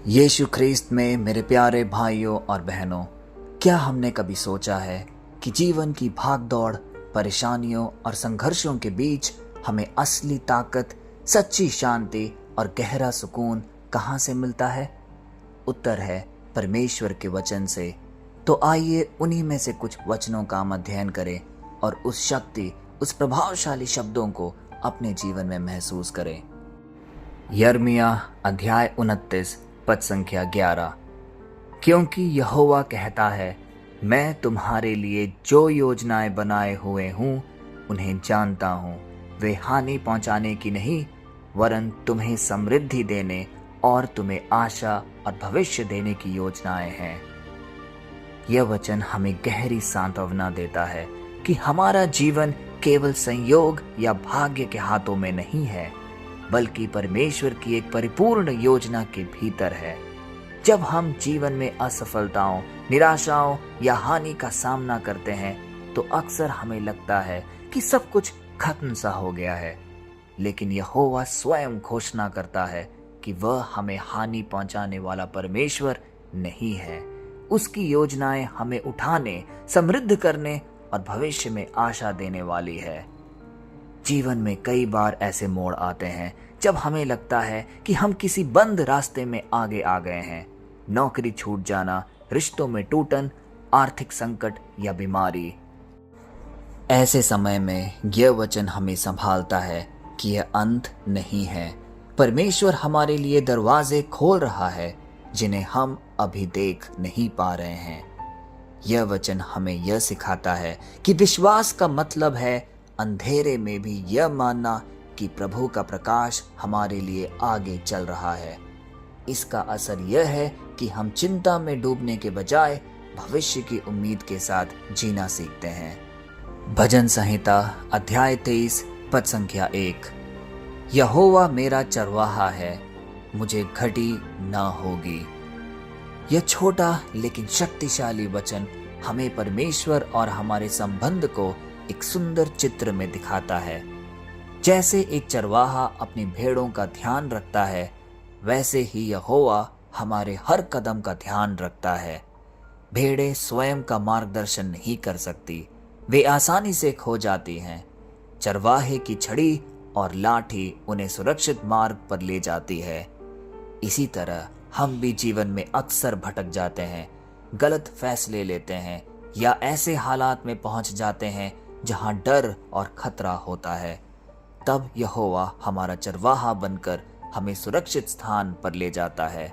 यीशु ख्रीस्त में मेरे प्यारे भाइयों और बहनों, क्या हमने कभी सोचा है कि जीवन की भागदौड़, परेशानियों और संघर्षों के बीच हमें असली ताकत, सच्ची शांति और गहरा सुकून कहाँ से मिलता है? उत्तर है परमेश्वर के वचन से। तो आइए उन्हीं में से कुछ वचनों का हम अध्ययन करें और उस शक्ति, उस प्रभावशाली शब्दों को अपने जीवन में महसूस करें। यिर्मयाह अध्याय 29 पद संख्या 11। क्योंकि यहोवा कहता है, मैं तुम्हारे लिए जो योजनाएं बनाए हुए हूँ उन्हें जानता हूँ। वे हानि पहुँचाने की नहीं, वरन तुम्हें समृद्धि देने और तुम्हें आशा और भविष्य देने की योजनाएं हैं। यह वचन हमें गहरी सांत्वना देता है कि हमारा जीवन केवल संयोग या भाग्य के हाथों में नहीं है, बल्कि परमेश्वर की एक परिपूर्ण योजना के भीतर है। जब हम जीवन में असफलताओं, निराशाओं या हानि का सामना करते हैं तो अक्सर हमें लगता है कि सब कुछ खत्म सा हो गया है, लेकिन यहोवा स्वयं घोषणा करता है कि वह हमें हानि पहुंचाने वाला परमेश्वर नहीं है। उसकी योजनाएं हमें उठाने, समृद्ध करने और भविष्य में आशा देने वाली है। जीवन में कई बार ऐसे मोड़ आते हैं जब हमें लगता है कि हम किसी बंद रास्ते में आगे आ गए हैं। नौकरी छूट जाना, रिश्तों में टूटन, आर्थिक संकट या बीमारी। ऐसे समय में यह वचन हमें संभालता है कि यह अंत नहीं है। परमेश्वर हमारे लिए दरवाजे खोल रहा है जिन्हें हम अभी देख नहीं पा रहे हैं। यह वचन हमें यह सिखाता है कि विश्वास का मतलब है अंधेरे में भी यह मानना कि प्रभु का प्रकाश हमारे लिए आगे चल रहा है। इसका असर यह है कि हम चिंता में डूबने के बजाय भविष्य की उम्मीद के साथ जीना सीखते हैं। भजन संहिता अध्याय 23 पद संख्या 1। यहोवा मेरा चरवाहा है, मुझे घटी ना होगी। यह छोटा लेकिन शक्तिशाली वचन हमें परमेश्वर और हमारे संबंध को एक सुंदर चित्र में दिखाता है। जैसे एक चरवाहा अपनी भेड़ों का ध्यान रखता है, वैसे ही यहोवा हमारे हर कदम का ध्यान रखता है। भेड़ें स्वयं का मार्गदर्शन नहीं कर सकती, वे आसानी से खो जाती हैं। चरवाहे की छड़ी और लाठी उन्हें सुरक्षित मार्ग पर ले जाती है। इसी तरह हम भी जीवन में अक्सर भटक जाते हैं, गलत फैसले लेते हैं या ऐसे हालात में पहुंच जाते हैं जहां डर और खतरा होता है। तब यहोवा हमारा चरवाहा बनकर हमें सुरक्षित स्थान पर ले जाता है।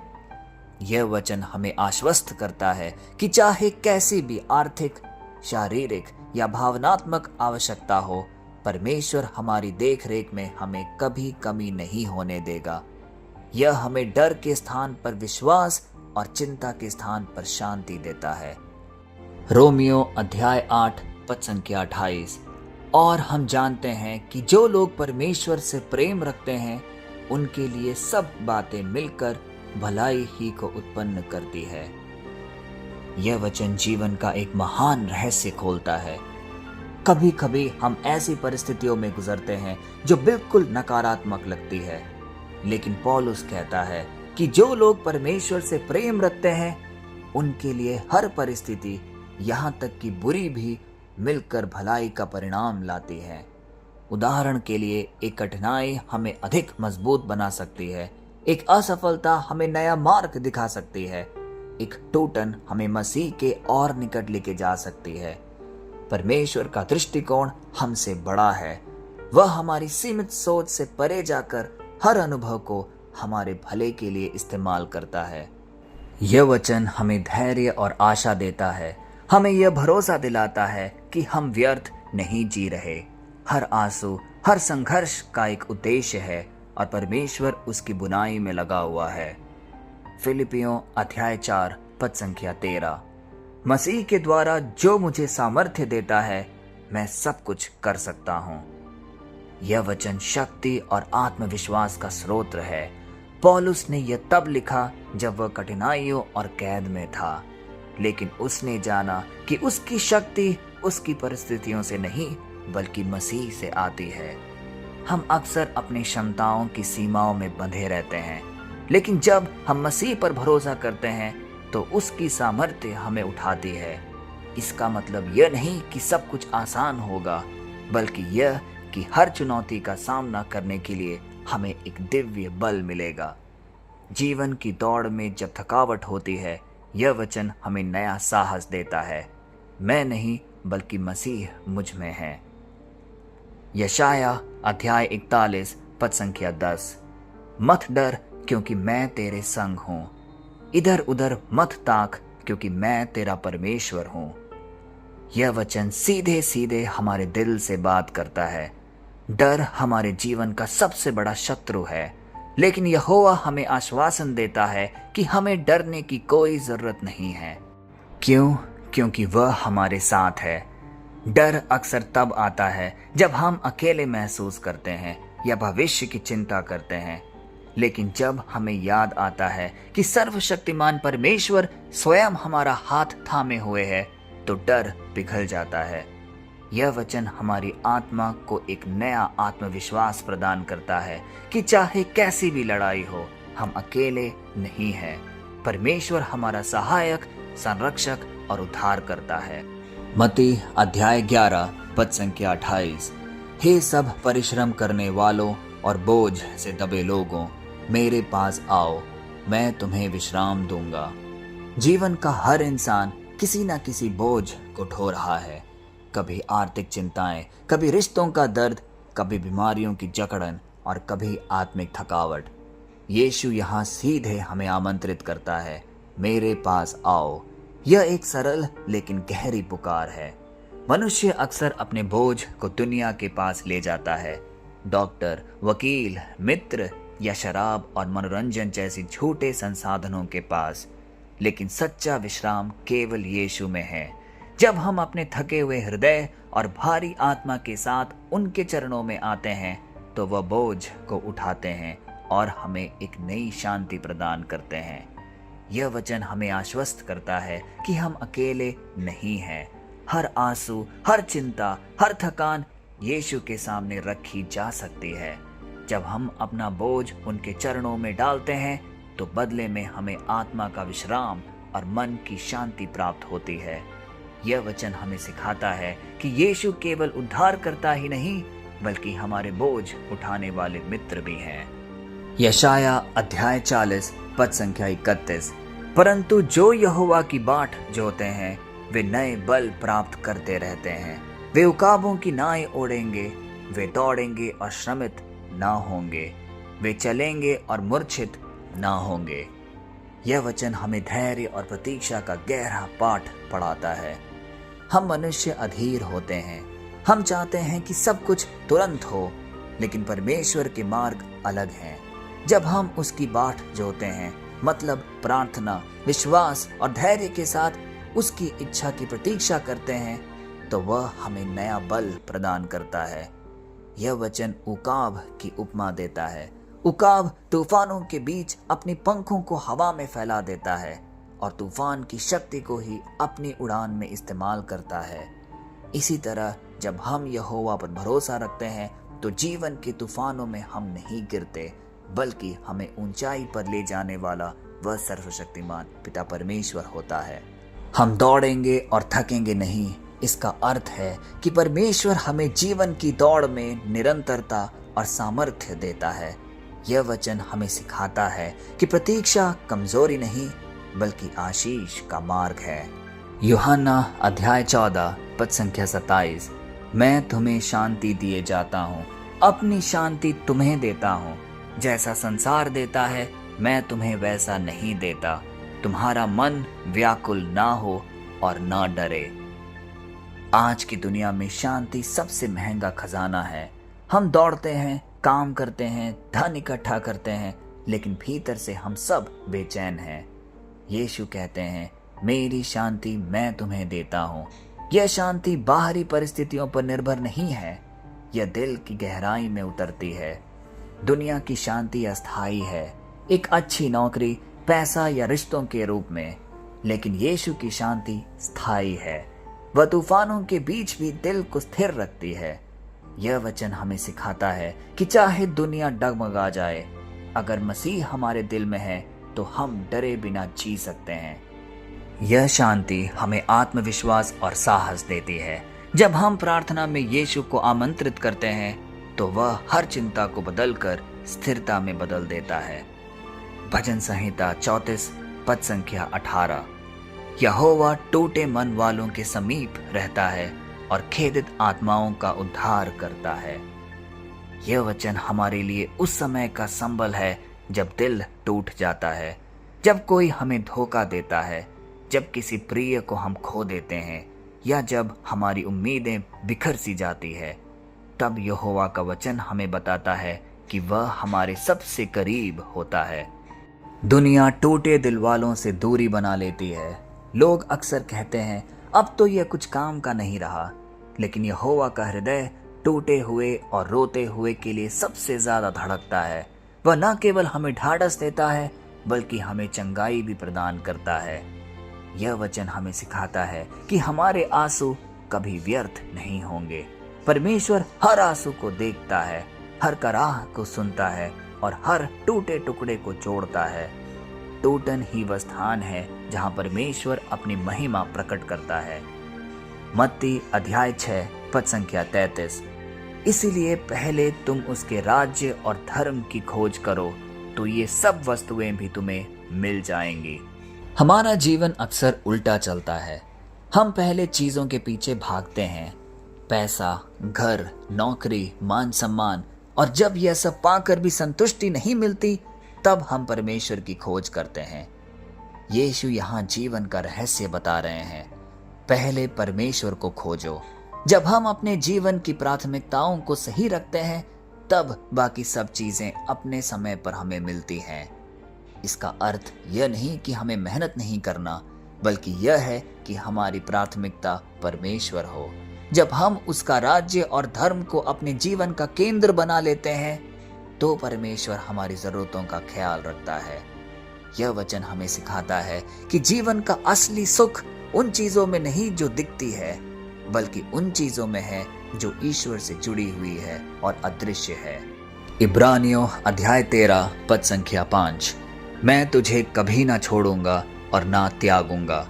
यह वचन हमें आश्वस्त करता है कि चाहे कैसी भी आर्थिक, शारीरिक या भावनात्मक आवश्यकता हो, परमेश्वर हमारी देखरेख में हमें कभी कमी नहीं होने देगा। यह हमें डर के स्थान पर विश्वास और चिंता के स्थान पर शांति देता है। रोमियो अध्याय 8 पद संख्या 28। और हम जानते हैं कि जो लोग परमेश्वर से प्रेम रखते हैं उनके लिए सब बातें मिलकर भलाई ही को उत्पन्न करती है। यह वचन जीवन का एक महान रहस्य खोलता है। कभी कभी हम ऐसी परिस्थितियों में गुजरते हैं जो बिल्कुल नकारात्मक लगती है, लेकिन पौलुस कहता है कि जो लोग परमेश्वर से प्रेम रखते हैं उनके लिए हर परिस्थिति, यहाँ तक कि बुरी भी, मिलकर भलाई का परिणाम लाती है। उदाहरण के लिए, एक कठिनाई हमें अधिक मजबूत बना सकती है, एक असफलता हमें नया मार्ग दिखा सकती है, एक टूटन हमें मसीह के और निकट लेके जा सकती है। परमेश्वर का दृष्टिकोण हमसे बड़ा है। वह हमारी सीमित सोच से परे जाकर हर अनुभव को हमारे भले के लिए इस्तेमाल करता है। यह वचन हमें धैर्य और आशा देता है। हमें यह भरोसा दिलाता है कि हम व्यर्थ नहीं जी रहे। हर आंसू, हर संघर्ष का एक उद्देश्य है और परमेश्वर उसकी बुनाई में लगा हुआ है। फिलिपियों अध्याय 4 पद संख्या 13। मसीह के द्वारा जो मुझे सामर्थ्य देता है, मैं सब कुछ कर सकता हूँ। यह वचन शक्ति और आत्मविश्वास का स्रोत है। पौलुस ने यह तब लिखा जब वह कठिनाइयों और कैद में था, लेकिन उसने जाना कि उसकी शक्ति उसकी परिस्थितियों से नहीं बल्कि मसीह से आती है। हम अक्सर अपनी क्षमताओं की सीमाओं में बंधे रहते हैं, लेकिन जब हम मसीह पर भरोसा करते हैं तो उसकी सामर्थ्य हमें उठाती है। इसका मतलब यह नहीं कि सब कुछ आसान होगा, बल्कि यह कि हर चुनौती का सामना करने के लिए हमें एक दिव्य बल मिलेगा। जीवन की दौड़ में जब थकावट होती है, यह वचन हमें नया साहस देता है। मैं नहीं बल्कि मसीह मुझ में है। यशाया अध्याय 41 पद संख्या 10। मत डर क्योंकि मैं तेरे संग हूं, इधर उधर मत ताक क्योंकि मैं तेरा परमेश्वर हूं। यह वचन सीधे सीधे हमारे दिल से बात करता है। डर हमारे जीवन का सबसे बड़ा शत्रु है, लेकिन यहोवा हमें आश्वासन देता है कि हमें डरने की कोई जरूरत नहीं है। क्यों? क्योंकि वह हमारे साथ है। डर अक्सर तब आता है जब हम अकेले महसूस करते हैं या भविष्य की चिंता करते हैं, लेकिन जब हमें याद आता है कि सर्वशक्तिमान परमेश्वर स्वयं हमारा हाथ थामे हुए है, तो डर पिघल जाता है। यह वचन हमारी आत्मा को एक नया आत्मविश्वास प्रदान करता है कि चाहे कैसी भी लड़ाई हो, हम अकेले नहीं हैं। परमेश्वर हमारा सहायक, संरक्षक और उद्धार करता है। मत्ती अध्याय 11 पद संख्या 28। हे सब परिश्रम करने वालों और बोझ से दबे लोगों, मेरे पास आओ, मैं तुम्हें विश्राम दूंगा। जीवन का हर इंसान किसी न किसी बोझ को ढो रहा है। कभी आर्थिक चिंताएं, कभी रिश्तों का दर्द, कभी बीमारियों की जकड़न और कभी आत्मिक थकावट। यीशु यहाँ सीधे हमें आमंत्रित करता है, मेरे पास आओ। यह एक सरल लेकिन गहरी पुकार है। मनुष्य अक्सर अपने बोझ को दुनिया के पास ले जाता है, डॉक्टर, वकील, मित्र या शराब और मनोरंजन जैसी झूठे संसाधनों के पास। लेकिन सच्चा विश्राम केवल यीशु में है। जब हम अपने थके हुए हृदय और भारी आत्मा के साथ उनके चरणों में आते हैं, तो वह बोझ को उठाते हैं और हमें एक नई शांति प्रदान करते हैं। यह वचन हमें आश्वस्त करता है कि हम अकेले नहीं हैं। हर आंसू, हर चिंता, हर थकान यीशु के सामने रखी जा सकती है। जब हम अपना बोझ उनके चरणों में डालते हैं, तो बदले में हमें आत्मा का विश्राम और मन की शांति प्राप्त होती है। यह वचन हमें सिखाता है कि यीशु केवल उद्धार करता ही नहीं, बल्कि हमारे बोझ उठाने वाले मित्र भी हैं। यशाया अध्याय 40 पद संख्या 31। परंतु जो यहोवा की बाट जोते हैं, वे नए बल प्राप्त करते रहते हैं। वे उकाबों की नाई ओढ़ेंगे, वे दौड़ेंगे और श्रमित ना होंगे, वे चलेंगे और मूर्छित ना होंगे। यह वचन हमें धैर्य और प्रतीक्षा का गहरा पाठ पढ़ाता है। हम मनुष्य अधीर होते हैं। हम चाहते हैं कि सब कुछ तुरंत हो, लेकिन परमेश्वर के मार्ग अलग हैं। जब हम उसकी बाट जोते हैं, मतलब प्रार्थना, विश्वास और धैर्य के साथ उसकी इच्छा की प्रतीक्षा करते हैं, तो वह हमें नया बल प्रदान करता है। यह वचन उकाब की उपमा देता है। उकाब तूफानों के बीच अपने पंखों को हवा में फैला देता है और तूफान की शक्ति को ही अपनी उड़ान में इस्तेमाल करता है। इसी तरह जब हम यहोवा पर भरोसा रखते हैं, तो जीवन के तूफानों में हम नहीं गिरते, बल्कि हमें ऊंचाई पर ले जाने वाला वह सर्वशक्तिमान पिता परमेश्वर होता है। हम दौड़ेंगे और थकेंगे नहीं। इसका अर्थ है कि परमेश्वर हमें जीवन की दौड़ में निरंतरता और सामर्थ्य देता है। यह वचन हमें सिखाता है कि प्रतीक्षा कमजोरी नहीं, बल्कि आशीष का मार्ग है। यूहन्ना अध्याय 14 पद संख्या 27। मैं तुम्हें शांति दिए जाता हूँ, अपनी शांति तुम्हें देता हूँ। जैसा संसार देता है, मैं तुम्हें वैसा नहीं देता। तुम्हारा मन व्याकुल ना हो और ना डरे। आज की दुनिया में शांति सबसे महंगा खजाना है। हम दौड़ते हैं, काम करते हैं, धन इकट्ठा करते हैं, लेकिन भीतर से हम सब बेचैन हैं। यीशु कहते हैं, मेरी शांति मैं तुम्हें देता हूँ। यह शांति बाहरी परिस्थितियों पर निर्भर नहीं है, यह दिल की गहराई में उतरती है। दुनिया की शांति अस्थायी है, एक अच्छी नौकरी, पैसा या रिश्तों के रूप में, लेकिन यीशु की शांति स्थायी है। वह तूफानों के बीच भी दिल को स्थिर रखती है। यह वचन हमें सिखाता है कि चाहे दुनिया डगमगा जाए, अगर मसीह हमारे दिल में है तो हम डरे बिना जी सकते हैं। यह शांति हमें आत्मविश्वास और साहस देती है। जब हम प्रार्थना में यीशु को आमंत्रित करते हैं तो वह हर चिंता को बदलकर स्थिरता में बदल देता है। भजन संहिता 34 पद संख्या 18। यहोवा टूटे मन वालों के समीप रहता है और खेदित आत्माओं का उद्धार करता है। यह वचन हमारे लिए उस समय का संबल है जब दिल टूट जाता है, जब कोई हमें धोखा देता है, जब किसी प्रिय को हम खो देते हैं या जब हमारी उम्मीदें बिखर सी जाती है। तब यहोवा का वचन हमें बताता है कि वह हमारे सबसे करीब होता है। दुनिया टूटे दिल वालों से दूरी बना लेती है। लोग अक्सर कहते हैं अब तो यह कुछ काम का नहीं रहा, लेकिन यहोवा का हृदय टूटे हुए और रोते हुए के लिए सबसे ज्यादा धड़कता है। वह न केवल हमें ढाढ़स देता है बल्कि हमें चंगाई भी प्रदान करता है। यह वचन हमें सिखाता है कि हमारे आंसू कभी व्यर्थ नहीं होंगे। परमेश्वर हर आंसू को देखता है, हर कराह को सुनता है और हर टूटे टुकड़े को जोड़ता है। टूटन ही वह स्थान है जहां परमेश्वर अपनी महिमा प्रकट करता है। मत्ती अध्याय 6 पद संख्या 33। इसीलिए पहले तुम उसके राज्य और धर्म की खोज करो तो ये सब वस्तुएं भी तुम्हें मिल जाएंगी। हमारा जीवन अक्सर उल्टा चलता है। हम पहले चीजों के पीछे भागते हैं, पैसा, घर, नौकरी, मान सम्मान, और जब यह सब पाकर भी संतुष्टि नहीं मिलती तब हम परमेश्वर की खोज करते हैं। यीशु यहाँ जीवन का रहस्य बता रहे हैं। पहले परमेश्वर को खोजो। जब हम अपने जीवन की प्राथमिकताओं को सही रखते हैं तब बाकी सब चीजें अपने समय पर हमें मिलती हैं। इसका अर्थ यह नहीं कि हमें मेहनत नहीं करना, बल्कि यह है कि हमारी प्राथमिकता परमेश्वर हो। जब हम उसका राज्य और धर्म को अपने जीवन का केंद्र बना लेते हैं तो परमेश्वर हमारी जरूरतों का ख्याल रखता है। यह वचन हमें सिखाता है कि जीवन का असली सुख उन चीजों में नहीं जो दिखती है, बल्कि उन चीजों में है जो ईश्वर से जुड़ी हुई है और अदृश्य है। इब्रानियों अध्याय 13 पद संख्या 5। मैं तुझे कभी ना छोड़ूंगा और ना त्यागूंगा।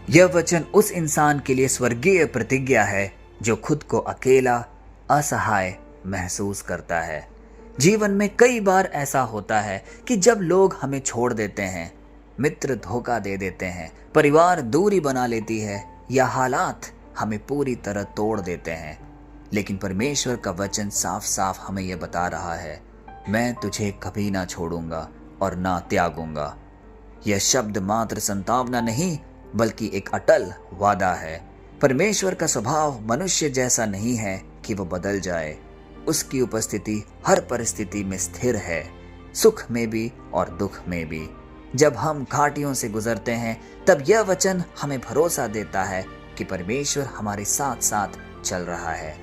यह वचन उस इंसान के लिए स्वर्गीय प्रतिज्ञा है जो खुद को अकेला, असहाय महसूस करता है। जीवन में कई बार ऐसा होता है कि जब लोग हमें छोड़ देते हैं, मित्र धोखा दे देते हैं, परिवार दूरी बना लेती है या हालात हमें पूरी तरह तोड़ देते हैं, लेकिन परमेश्वर का वचन साफ साफ हमें यह बता रहा है, मैं तुझे कभी ना छोड़ूंगा और ना त्यागूंगा। यह शब्द मात्र संतावना नहीं बल्कि एक अटल वादा है। परमेश्वर का स्वभाव मनुष्य जैसा नहीं है कि वो बदल जाए। उसकी उपस्थिति हर परिस्थिति में स्थिर है, सुख में भी और दुख में भी। जब हम घाटियों से गुजरते हैं तब यह वचन हमें भरोसा देता है कि परमेश्वर हमारे साथ साथ चल रहा है।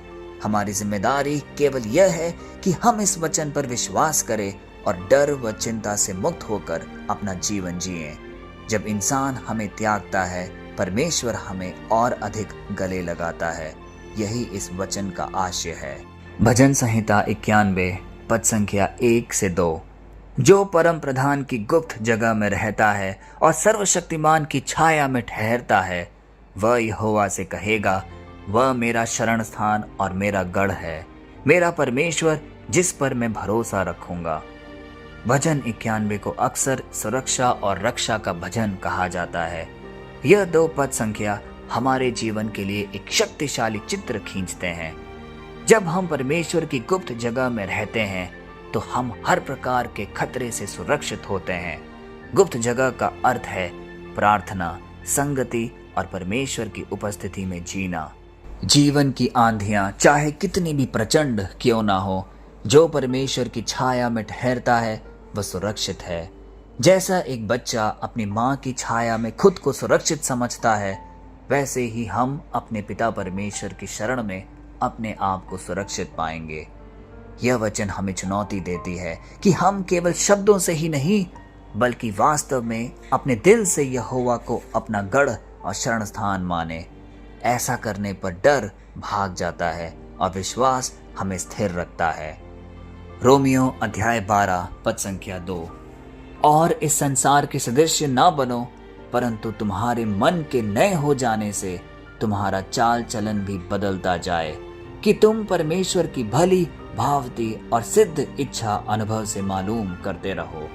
हमारी जिम्मेदारी केवल यह है कि हम इस वचन पर विश्वास करें और डर व चिंता से मुक्त होकर अपना जीवन जिएं। जब इंसान हमें त्यागता है, परमेश्वर हमें और अधिक गले लगाता है। यही इस वचन का आशय है। भजन संहिता 91 पद संख्या 1 से 2। जो परम प्रधान की गुप्त जगह में रहता है और सर्वशक्तिमान की छाया में ठहरता है, वह यहोवा से कहेगा, वह मेरा शरण स्थान और मेरा गढ़ है, मेरा परमेश्वर जिस पर मैं भरोसा रखूंगा। भजन 91 को अक्सर सुरक्षा और रक्षा का भजन कहा जाता है। यह 2 पद संख्या हमारे जीवन के लिए एक शक्तिशाली चित्र खींचते हैं। जब हम परमेश्वर की गुप्त जगह में रहते हैं तो हम हर प्रकार के खतरे से सुरक्षित होते हैं। गुप्त जगह का अर्थ है प्रार्थना, संगति और परमेश्वर की उपस्थिति में जीना। जीवन की आंधियां चाहे कितनी भी प्रचंड क्यों ना हो, जो परमेश्वर की छाया में ठहरता है वह सुरक्षित है। जैसा एक बच्चा अपनी माँ की छाया में खुद को सुरक्षित समझता है, वैसे ही हम अपने पिता परमेश्वर की शरण में अपने आप को सुरक्षित पाएंगे। यह वचन हमें चुनौती देती है कि हम केवल शब्दों से ही नहीं बल्कि वास्तव में अपने दिल से यहोवा को अपना गढ़ और शरण स्थान माने। ऐसा करने पर डर भाग जाता है और विश्वास हमें स्थिर रखता है। रोमियो अध्याय 12 पद संख्या 2। और इस संसार के सदृश्य ना बनो, परंतु तुम्हारे मन के नए हो जाने से तुम्हारा चाल चलन भी बदलता जाए, कि तुम परमेश्वर की भली भावती और सिद्ध इच्छा अनुभव से मालूम करते रहो।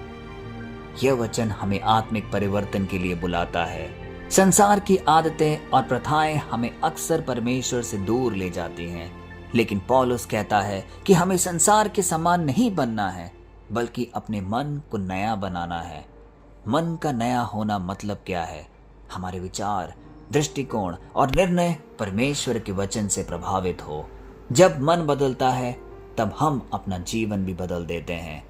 यह वचन हमें आत्मिक परिवर्तन के लिए बुलाता है। संसार की आदतें और प्रथाएं हमें अक्सर परमेश्वर से दूर ले जाती हैं, लेकिन पौलुस कहता है कि हमें संसार के समान नहीं बनना है, बल्कि अपने मन को नया बनाना है। मन का नया होना मतलब क्या है? हमारे विचार, दृष्टिकोण और निर्णय परमेश्वर के वचन से प्रभावित हो। जब मन बदलता है तब हम अपना जीवन भी बदल देते हैं।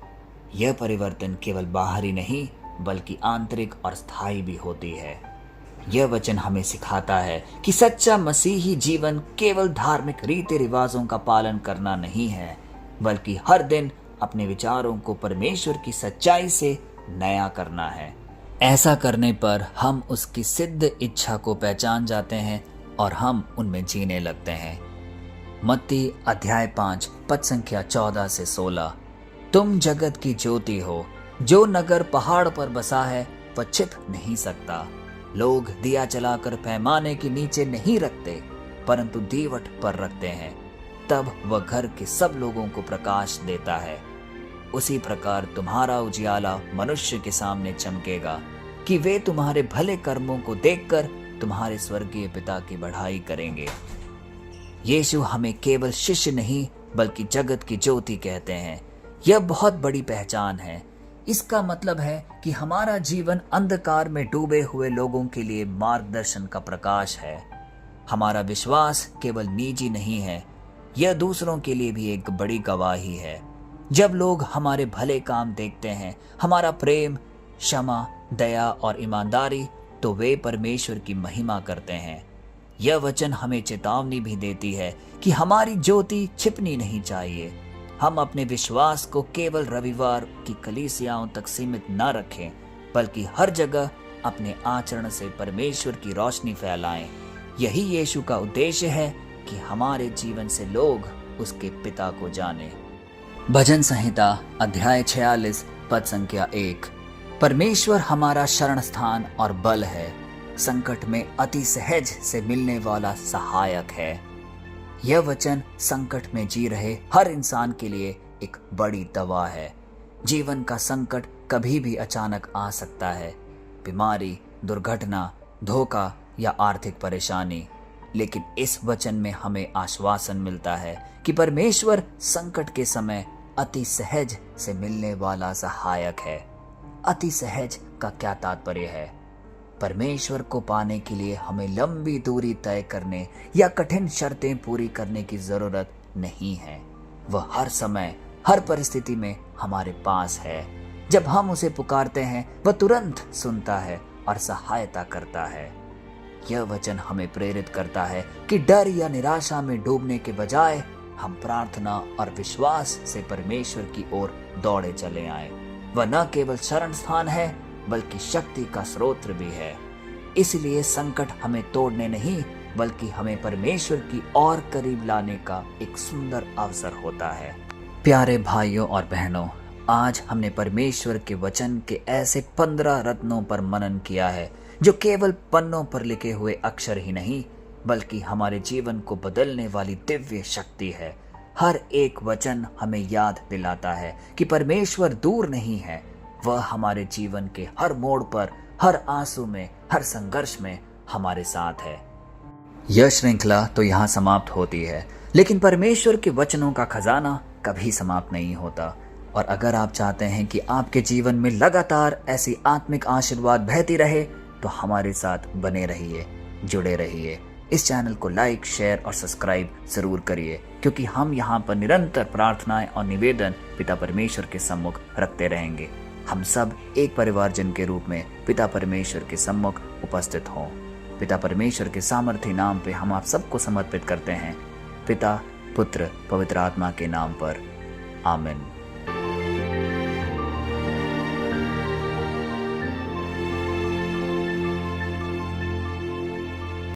यह परिवर्तन केवल बाहरी नहीं बल्कि आंतरिक और स्थायी भी होती है। यह वचन हमें सिखाता है कि सच्चा मसीही जीवन केवल धार्मिक रीति रिवाजों का पालन करना नहीं है, बल्कि हर दिन अपने विचारों को परमेश्वर की सच्चाई से नया करना है। ऐसा करने पर हम उसकी सिद्ध इच्छा को पहचान जाते हैं और हम उनमें जीने लगते हैं। मत्ती अध्याय 5 पद संख्या 14 से 16। तुम जगत की ज्योति हो। जो नगर पहाड़ पर बसा है वह छिप नहीं सकता। लोग दिया जलाकर पैमाने के नीचे नहीं रखते, परंतु दीवट पर रखते हैं, तब वह घर के सब लोगों को प्रकाश देता है। उसी प्रकार तुम्हारा उजियाला मनुष्य के सामने चमकेगा, कि वे तुम्हारे भले कर्मों को देखकर तुम्हारे स्वर्गीय पिता की बढ़ाई करेंगे। यीशु हमें केवल शिष्य नहीं बल्कि जगत की ज्योति कहते हैं। यह बहुत बड़ी पहचान है। इसका मतलब है कि हमारा जीवन अंधकार में डूबे हुए लोगों के लिए मार्गदर्शन का प्रकाश है। हमारा विश्वास केवल निजी नहीं है, यह दूसरों के लिए भी एक बड़ी गवाही है। जब लोग हमारे भले काम देखते हैं, हमारा प्रेम, क्षमा, दया और ईमानदारी, तो वे परमेश्वर की महिमा करते हैं। यह वचन हमें चेतावनी भी देती है कि हमारी ज्योति छिपनी नहीं चाहिए। हम अपने विश्वास को केवल रविवार की कलीसियाओं तक सीमित न रखें, बल्कि हर जगह अपने आचरण से परमेश्वर की रोशनी फैलाएं। यही यीशु का उद्देश्य है कि हमारे जीवन से लोग उसके पिता को जाने। भजन संहिता अध्याय 46 पद संख्या 1। परमेश्वर हमारा शरण स्थान और बल है, संकट में अति सहज से मिलने वाला सहायक है। यह वचन संकट में जी रहे हर इंसान के लिए एक बड़ी दवा है। जीवन का संकट कभी भी अचानक आ सकता है, बीमारी, दुर्घटना, धोखा या आर्थिक परेशानी। लेकिन इस वचन में हमें आश्वासन मिलता है कि परमेश्वर संकट के समय अति सहज से मिलने वाला सहायक है। अति सहज का क्या तात्पर्य है? परमेश्वर को पाने के लिए हमें लंबी दूरी तय करने या कठिन शर्तें पूरी करने की जरूरत नहीं है। वह हर समय, हर परिस्थिति में हमारे पास है। जब हम उसे पुकारते हैं, वह तुरंत सुनता है और सहायता करता है। यह वचन हमें प्रेरित करता है कि डर या निराशा में डूबने के बजाय हम प्रार्थना और विश्वास से परमेश्वर की ओर दौड़े चले आए। वह न केवल शरण स्थान है बल्कि शक्ति का स्रोत भी है। इसलिए संकट हमें तोड़ने नहीं बल्कि हमें परमेश्वर की और करीब लाने का एक सुंदर अवसर होता है। प्यारे भाइयों और बहनों, आज हमने परमेश्वर के वचन के ऐसे 15 रत्नों पर मनन किया है, जो केवल पन्नों पर लिखे हुए अक्षर ही नहीं बल्कि हमारे जीवन को बदलने वाली दिव्य शक्ति है। हर एक वचन हमें याद दिलाता है कि परमेश्वर दूर नहीं है। वह हमारे जीवन के हर मोड़ पर, हर आंसू में, हर संघर्ष में हमारे साथ है। यह श्रृंखला तो यहाँ समाप्त होती है, लेकिन परमेश्वर के वचनों का खजाना कभी समाप्त नहीं होता। और अगर आप चाहते हैं कि आपके जीवन में लगातार ऐसी आत्मिक आशीर्वाद बहती रहे, तो हमारे साथ बने रहिए, जुड़े रहिए। इस चैनल को लाइक, शेयर और सब्सक्राइब जरूर करिए, क्योंकि हम यहाँ पर निरंतर प्रार्थनाएं और निवेदन पिता परमेश्वर के सम्मुख रखते रहेंगे। हम सब एक परिवारजन के रूप में पिता परमेश्वर के सम्मुख उपस्थित हों। पिता परमेश्वर के सामर्थी नाम पे हम आप सबको समर्पित करते हैं, पिता, पुत्र, पवित्र आत्मा के नाम पर। आमीन।